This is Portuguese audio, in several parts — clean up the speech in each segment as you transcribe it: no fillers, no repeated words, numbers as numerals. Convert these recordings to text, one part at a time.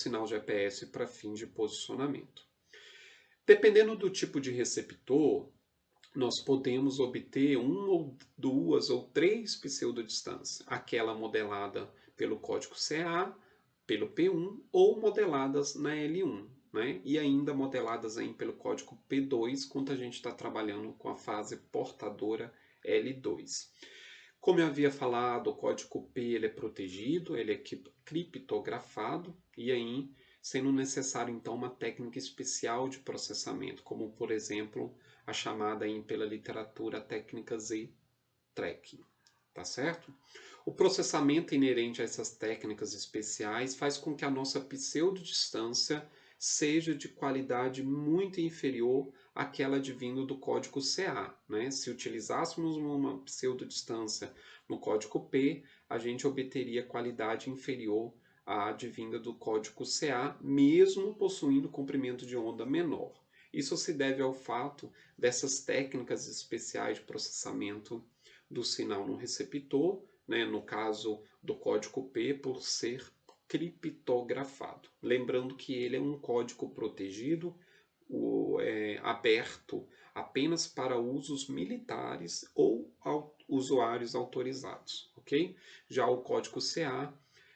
sinal GPS para fins de posicionamento. Dependendo do tipo de receptor, nós podemos obter uma ou duas ou três pseudodistâncias, aquela modelada pelo código CA, pelo P1 ou modeladas na L1, né? E ainda modeladas aí pelo código P2, quando a gente está trabalhando com a fase portadora L2. Como eu havia falado, o código P ele é protegido, ele é criptografado, e aí sendo necessário então uma técnica especial de processamento, como por exemplo a chamada aí pela literatura técnica Z-tracking, tá certo? O processamento inerente a essas técnicas especiais faz com que a nossa pseudodistância seja de qualidade muito inferior àquela advindo do código CA, né? Se utilizássemos uma pseudodistância no código P, a gente obteria qualidade inferior à advinda do código CA, mesmo possuindo comprimento de onda menor. Isso se deve ao fato dessas técnicas especiais de processamento do sinal no receptor, né, no caso do código P, por ser criptografado. Lembrando que ele é um código protegido, aberto apenas para usos militares ou usuários autorizados, ok? Já o código CA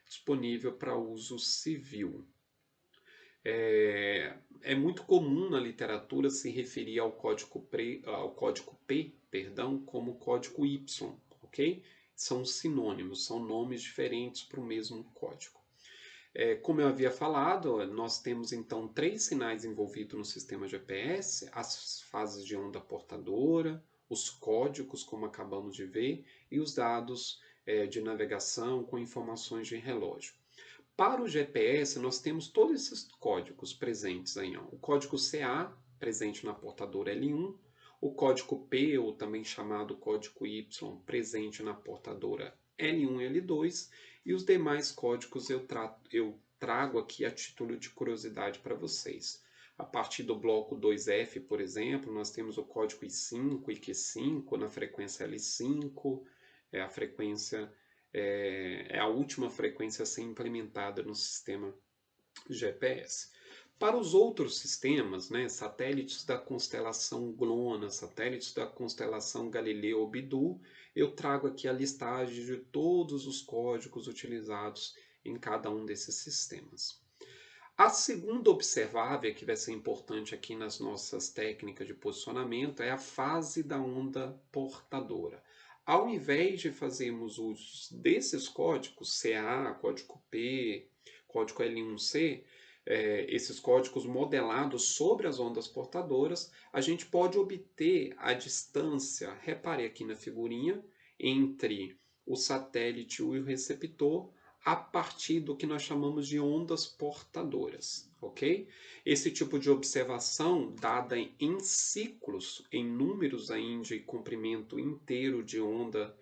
disponível para uso civil. É muito comum na literatura se referir ao código P, perdão, como código Y, ok? São sinônimos, são nomes diferentes para o mesmo código. Como eu havia falado, nós temos então três sinais envolvidos no sistema GPS: as fases de onda portadora, os códigos, como acabamos de ver, e os dados de navegação com informações de relógio. Para o GPS, nós temos todos esses códigos presentes aí, ó. O código CA, presente na portadora L1, o código P, ou também chamado código Y, presente na portadora L1 e L2, e os demais códigos eu trago aqui a título de curiosidade para vocês. A partir do bloco 2F, por exemplo, nós temos o código I5 e Q5 na frequência L5, a frequência é a última frequência a ser implementada no sistema GPS. Para os outros sistemas, né, satélites da constelação GLONASS, satélites da constelação Galileu Bidu, eu trago aqui a listagem de todos os códigos utilizados em cada um desses sistemas. A segunda observável, que vai ser importante aqui nas nossas técnicas de posicionamento, é a fase da onda portadora. Ao invés de fazermos uso desses códigos, CA, código P, código L1C, esses códigos modelados sobre as ondas portadoras, a gente pode obter a distância, repare aqui na figurinha, entre o satélite e o receptor, a partir do que nós chamamos de ondas portadoras, ok? Esse tipo de observação, dada em ciclos, em números aí de comprimento inteiro de onda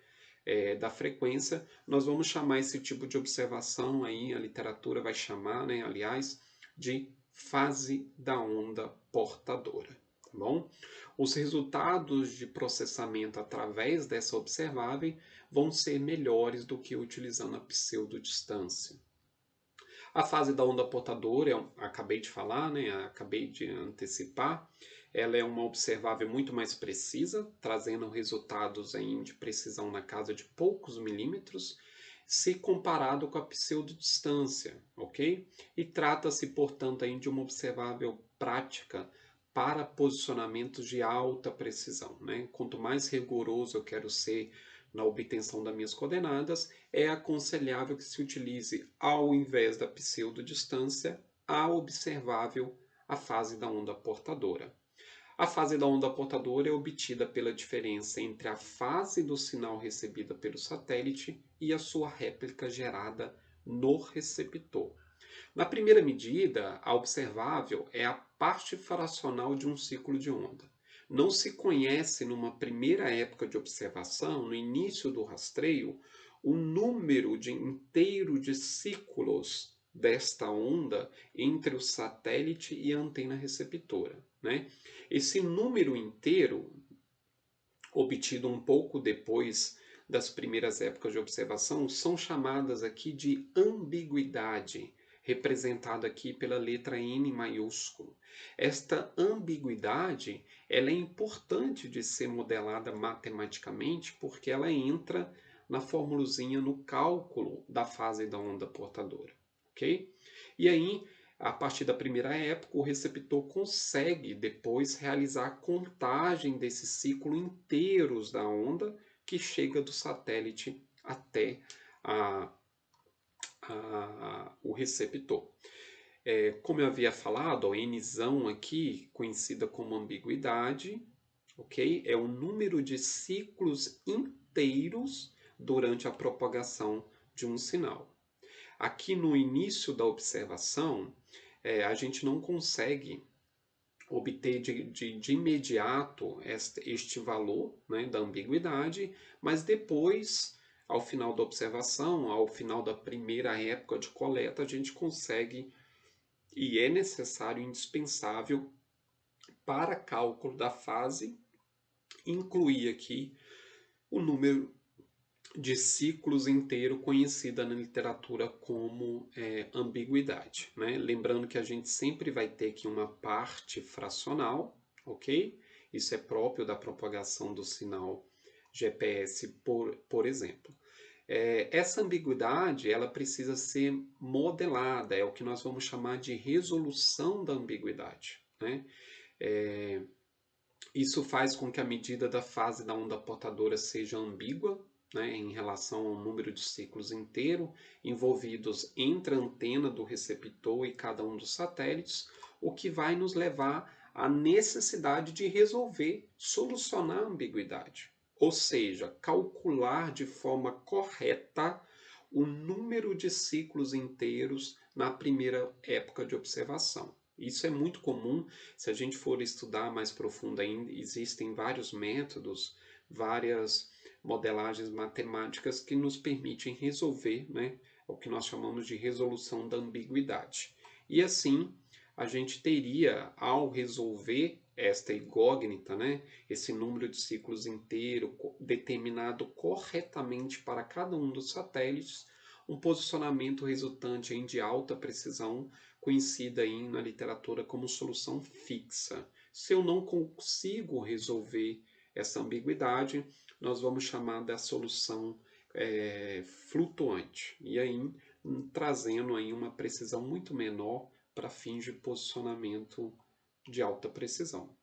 da frequência, nós vamos chamar esse tipo de observação aí, a literatura vai chamar, né, aliás, de fase da onda portadora, tá bom? Os resultados de processamento através dessa observável vão ser melhores do que utilizando a pseudodistância. A fase da onda portadora, eu acabei de falar, né, acabei de antecipar, ela é uma observável muito mais precisa, trazendo resultados aí de precisão na casa de poucos milímetros, se comparado com a pseudodistância, ok? E trata-se, portanto, aí de uma observável prática para posicionamentos de alta precisão, né? Quanto mais rigoroso eu quero ser na obtenção das minhas coordenadas, é aconselhável que se utilize, ao invés da pseudodistância, a observável, a fase da onda portadora. A fase da onda portadora é obtida pela diferença entre a fase do sinal recebida pelo satélite e a sua réplica gerada no receptor. Na primeira medida, a observável é a parte fracional de um ciclo de onda. Não se conhece, numa primeira época de observação, no início do rastreio, o número inteiro de ciclos desta onda entre o satélite e a antena receptora, né? Esse número inteiro, obtido um pouco depois das primeiras épocas de observação, são chamadas aqui de ambiguidade. representado aqui pela letra N maiúsculo. Esta ambiguidade, ela é importante de ser modelada matematicamente porque ela entra na formulazinha no cálculo da fase da onda portadora, ok? E aí, a partir da primeira época, o receptor consegue depois realizar a contagem desse ciclo inteiros da onda que chega do satélite até o receptor. Como eu havia falado, o Nzão aqui, conhecida como ambiguidade, ok? É o número de ciclos inteiros durante a propagação de um sinal. Aqui no início da observação, a gente não consegue obter de imediato este valor, né, da ambiguidade, mas depois, ao final da observação, ao final da primeira época de coleta, a gente consegue, e é necessário, indispensável para cálculo da fase, incluir aqui o número de ciclos inteiro, conhecida na literatura como ambiguidade, né? Lembrando que a gente sempre vai ter aqui uma parte fracional, ok? Isso é próprio da propagação do sinal GPS, por exemplo. Essa ambiguidade, ela precisa ser modelada, é o que nós vamos chamar de resolução da ambiguidade, né? Isso faz com que a medida da fase da onda portadora seja ambígua, né, em relação ao número de ciclos inteiro envolvidos entre a antena do receptor e cada um dos satélites, o que vai nos levar à necessidade de resolver, solucionar a ambiguidade. Ou seja, calcular de forma correta o número de ciclos inteiros na primeira época de observação. Isso é muito comum, se a gente for estudar mais profundo ainda, existem vários métodos, várias modelagens matemáticas que nos permitem resolver, né, o que nós chamamos de resolução da ambiguidade. E assim, a gente teria, ao resolver esta incógnita, né, esse número de ciclos inteiro determinado corretamente para cada um dos satélites, um posicionamento resultante de alta precisão, conhecida aí na literatura como solução fixa. Se eu não consigo resolver essa ambiguidade, nós vamos chamar da solução flutuante. E aí, trazendo aí uma precisão muito menor para fins de posicionamento de alta precisão.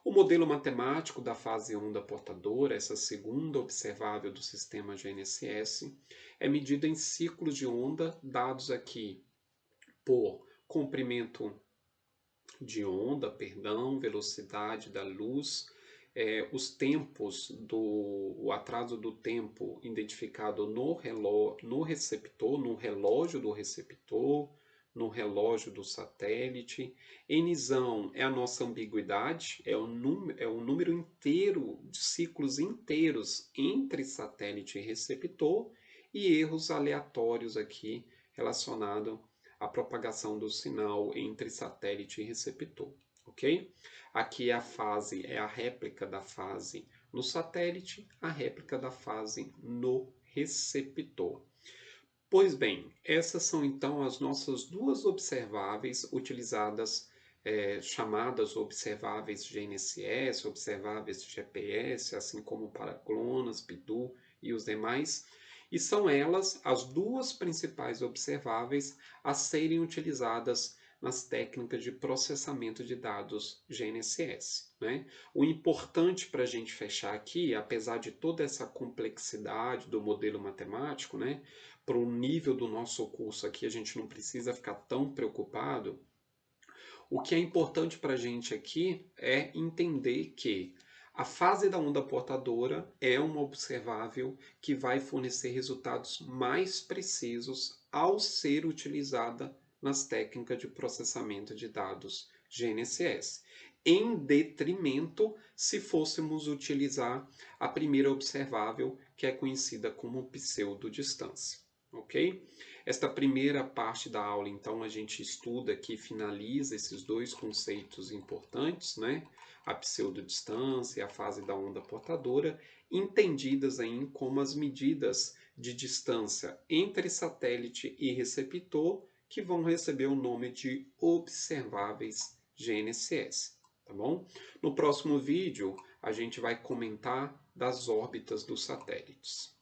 O modelo matemático da fase onda portadora, essa segunda observável do sistema GNSS, é medido em ciclos de onda dados aqui por comprimento de onda, velocidade da luz, os tempos o atraso do tempo identificado no receptor, no relógio do receptor, no relógio do satélite. Nzão é a nossa ambiguidade, é o número inteiro de ciclos inteiros entre satélite e receptor, e erros aleatórios aqui relacionados à propagação do sinal entre satélite e receptor, ok? Aqui a fase é a réplica da fase no satélite, a réplica da fase no receptor. Pois bem, essas são então as nossas duas observáveis utilizadas, chamadas observáveis GNSS, observáveis GPS, assim como para GLONASS, BeiDou e os demais, e são elas as duas principais observáveis a serem utilizadas nas técnicas de processamento de dados GNSS, né? O importante para a gente fechar aqui, apesar de toda essa complexidade do modelo matemático, né, para o nível do nosso curso aqui, a gente não precisa ficar tão preocupado. O que é importante para a gente aqui é entender que a fase da onda portadora é uma observável que vai fornecer resultados mais precisos ao ser utilizada nas técnicas de processamento de dados GNSS, em detrimento se fôssemos utilizar a primeira observável, que é conhecida como pseudodistância, ok? Esta primeira parte da aula, então, a gente estuda aqui, finaliza esses dois conceitos importantes, né? A pseudodistância e a fase da onda portadora, entendidas aí como as medidas de distância entre satélite e receptor que vão receber o nome de observáveis GNSS, tá bom? No próximo vídeo, a gente vai comentar das órbitas dos satélites.